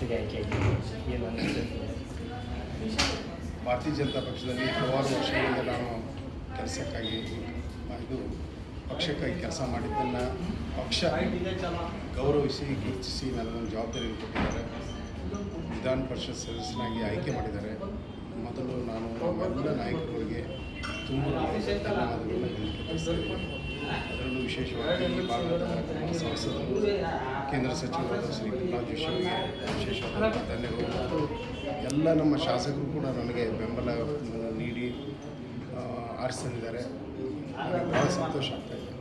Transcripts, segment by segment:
ಸ್ಥಾನದಲ್ಲಿ ಆಯ್ಕೆಯಾಗಿದೆ. ಏನು ಅನ್ನಿಸ್ತದೆ? ಭಾರತೀಯ ಜನತಾ ಪಕ್ಷದಲ್ಲಿ ಹಲವಾರು ವರ್ಷಗಳಿಂದ ನಾನು ಕೆಲಸಕ್ಕಾಗಿ ಪಕ್ಷಕ್ಕಾಗಿ ಕೆಲಸ ಮಾಡಿದ್ದನ್ನು ಪಕ್ಷ ಗೌರವಿಸಿ ಗುರುತಿಸಿ ನನಗೊಂದು ಜವಾಬ್ದಾರಿಯನ್ನು ಕೊಟ್ಟಿದ್ದಾರೆ. ವಿಧಾನ ಪರಿಷತ್ ಸದಸ್ಯನಾಗಿ ಆಯ್ಕೆ ಮಾಡಿದ್ದಾರೆ. ಮೊದಲು ನಾನು ನಮ್ಮೆಲ್ಲ ನಾಯಕರುಗಳಿಗೆ ತುಂಬ ಧನ್ಯವಾದಗಳನ್ನು ತಿಳಿಸಿದ್ದೇನೆ. ಅದರಲ್ಲೂ ವಿಶೇಷವಾಗಿ ಈ ಭಾಗದ ಸಂಸದರು ಕೇಂದ್ರ ಸಚಿವರಾದ ಶ್ರೀ ಪ್ರಹ್ಲಾದ್ ಜೋಶಿ ಅವರಿಗೆ ವಿಶೇಷವಾದ ಧನ್ಯವಾದಗಳು. ಎಲ್ಲ ನಮ್ಮ ಶಾಸಕರು ಕೂಡ ನನಗೆ ಬೆಂಬಲ ನೀಡಿ ಆರಿಸಿದ್ದಾರೆ. ನನಗೆ ಭಾಳ ಸಂತೋಷ ಆಗ್ತಾಯಿದೆ.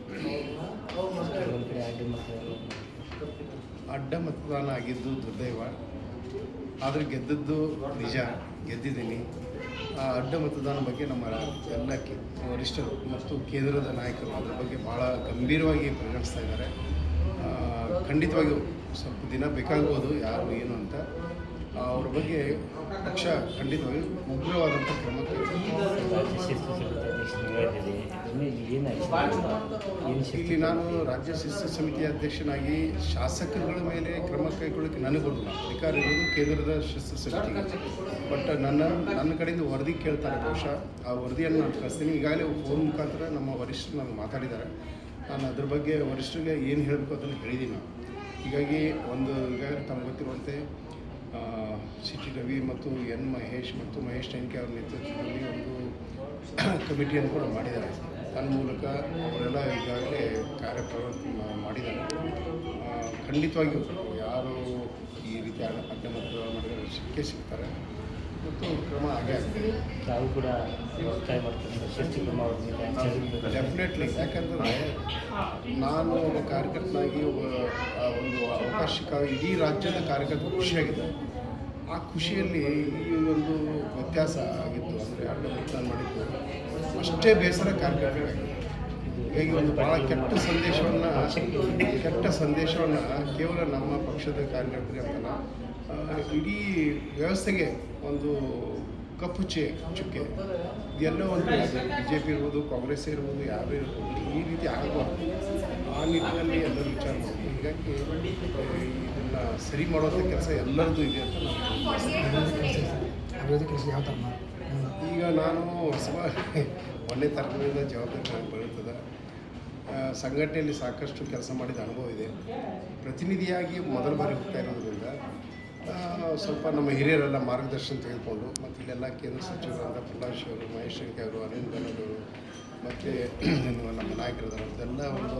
ಅಡ್ಡ ಮತದಾನ ಆಗಿದ್ದು ದುರ್ದೈವ, ಆದರೆ ಗೆದ್ದದ್ದು ನಿಜ, ಗೆದ್ದಿದ್ದೀನಿ. ಆ ಅಡ್ಡ ಮತದಾನ ಬಗ್ಗೆ ನಮ್ಮ ಎಲ್ಲ ವರಿಷ್ಠರು ಮತ್ತು ಕೇಂದ್ರದ ನಾಯಕರು ಅದರ ಬಗ್ಗೆ ಭಾಳ ಗಂಭೀರವಾಗಿ ಪರಿಗಣಿಸ್ತಾ ಇದ್ದಾರೆ. ಖಂಡಿತವಾಗಿಯೂ ಸ್ವಲ್ಪ ದಿನ ಬೇಕಾಗ್ಬೋದು ಯಾರು ಏನು ಅಂತ. ಅವ್ರ ಬಗ್ಗೆ ಪಕ್ಷ ಖಂಡಿತವಾಗಿ ಉಗ್ರವಾದಂಥ ಕ್ರಮ ಇಲ್ಲಿ ನಾನು ರಾಜ್ಯ ಶಿಸ್ತು ಸಮಿತಿಯ ಅಧ್ಯಕ್ಷನಾಗಿ ಶಾಸಕರುಗಳ ಮೇಲೆ ಕ್ರಮ ಕೈಗೊಳ್ಳೋಕ್ಕೆ ನನಗೆ ಬರೋಲ್ಲ. ಅಧಿಕಾರ ಇರೋದು ಕೇಂದ್ರದ ಶಿಸ್ತು ಸಮಿತಿಗೆ. ಬಟ್ ನನ್ನ ಕಡೆಯಿಂದ ವರದಿ ಕೇಳ್ತಾರೆ. ಬಹುಶಃ ಆ ವರದಿಯನ್ನು ನಾನು ಕಳಿಸ್ತೀನಿ. ಈಗಾಗಲೇ ಫೋನ್ ಮುಖಾಂತರ ನಮ್ಮ ವರಿಷ್ಠರು ನನಗೆ ಮಾತಾಡಿದ್ದಾರೆ. ನಾನು ಅದ್ರ ಬಗ್ಗೆ ವರಿಷ್ಠರಿಗೆ ಏನು ಹೇಳಬೇಕು ಅದನ್ನು ಹೇಳಿದ್ದೀನಿ. ಹೀಗಾಗಿ ಈಗಾಗಲೇ ತಮಗೆ ಗೊತ್ತಿರುವಂತೆ ಸಿ.ಟಿ. ರವಿ ಮತ್ತು ಎನ್. ಮಹೇಶ್ ಮತ್ತು ಮಹೇಶ್ ಟೆಂಕೆ ಅವರ ನೇತೃತ್ವದಲ್ಲಿ ಒಂದು ಕಮಿಟಿಯನ್ನು ಕೂಡ ಮಾಡಿದ್ದಾರೆ. ತನ್ನ ಮೂಲಕ ಅವರೆಲ್ಲ ಈಗಾಗಲೇ ಕಾರ್ಯಪ್ರವೃತ್ತಿ ಮಾಡಿದ್ದಾರೆ. ಖಂಡಿತವಾಗಿಯೂ ಯಾರು ಈ ರೀತಿ ಅಡ್ಡ ಮತದಾನ ಮಾಡಿದರೆ ಸಿಗ್ತಾರೆ ಮತ್ತು ಕ್ರಮ ಆಗೇ ಆಗ್ತದೆ. ನಾವು ಕೂಡ ಒತ್ತಾಯ ಮಾಡ್ತೀವಿ ಶಿಸ್ತು ಕ್ರಮ ಡೆಫಿನೆಟ್ಲಿ. ಯಾಕಂದರೆ ನಾನು ಒಬ್ಬ ಕಾರ್ಯಕರ್ತನಾಗಿ ಒಂದು ಅವಕಾಶಕ್ಕಾಗಿ ಇಡೀ ರಾಜ್ಯದ ಕಾರ್ಯಕರ್ತರು ಖುಷಿಯಾಗಿದ್ದಾರೆ. ಆ ಖುಷಿಯಲ್ಲಿ ಈ ಒಂದು ವ್ಯತ್ಯಾಸ ಆಗಿತ್ತು. ಅಂದರೆ ಅಡ್ಡ ಮತದಾನ ಮಾಡಿದ್ದು ಅಷ್ಟೇ ಬೇಸರ ಕಾರ್ಯಕರ್ತರಾಗಿದೆ. ಹೀಗಾಗಿ ಒಂದು ಭಾಳ ಕೆಟ್ಟ ಸಂದೇಶವನ್ನು ಕೇವಲ ನಮ್ಮ ಪಕ್ಷದ ಕಾರ್ಯಕರ್ತರಿಗೆ ಅಂತಲ್ಲ, ಇಡೀ ವ್ಯವಸ್ಥೆಗೆ ಒಂದು ಕಪ್ಪು ಚುಕ್ಕೆ. ಇದೆಲ್ಲ ಒಂದು BJP ಇರ್ಬೋದು, ಕಾಂಗ್ರೆಸ್ ಇರ್ಬೋದು, ಯಾರೇ ಇರ್ಬೋದು, ಈ ರೀತಿ ಆಗಬಾರ್ದು. ಆ ನಿಟ್ಟಿನಲ್ಲಿ ಎಲ್ಲರೂ ವಿಚಾರ ಮಾಡ್ತೀವಿ. ಹೀಗಾಗಿ ಇದನ್ನು ಸರಿ ಮಾಡೋಂಥ ಕೆಲಸ ಎಲ್ಲರದ್ದು ಇದೆ ಅಂತ ನಾನು ಈಗ ನಾನು ಒಂದನೇ ತರಗತಿಯಿಂದ ಜವಾಬ್ದಾರಿ ಬರುತ್ತದೆ. ಸಂಘಟನೆಯಲ್ಲಿ ಸಾಕಷ್ಟು ಕೆಲಸ ಮಾಡಿದ ಅನುಭವ ಇದೆ. ಪ್ರತಿನಿಧಿಯಾಗಿ ಮೊದಲ ಬಾರಿ ಹೋಗ್ತಾ ಇರೋದ್ರಿಂದ ಸ್ವಲ್ಪ ನಮ್ಮ ಹಿರಿಯರೆಲ್ಲ ಮಾರ್ಗದರ್ಶನ ತೆಗೆದುಕೊಂಡು ಮತ್ತು ಇಲ್ಲೆಲ್ಲ ಕೇಂದ್ರ ಸಚಿವರಾದ ಪ್ರಹ್ಲಾದ್ ಜೋಶಿ ಅವರು, ಮಹೇಶ್ ಟೆಂಕೆ ಅವರು, ಅನಿಲ್ ಬೆನೂರು ಮತ್ತು ನಮ್ಮ ನಾಯಕರದವರು, ಅದೆಲ್ಲ ಒಂದು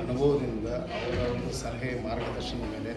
ಅನುಭವದಿಂದ ಅವರ ಒಂದು ಸಲಹೆ ಮಾರ್ಗದರ್ಶನದ ಮೇಲೆ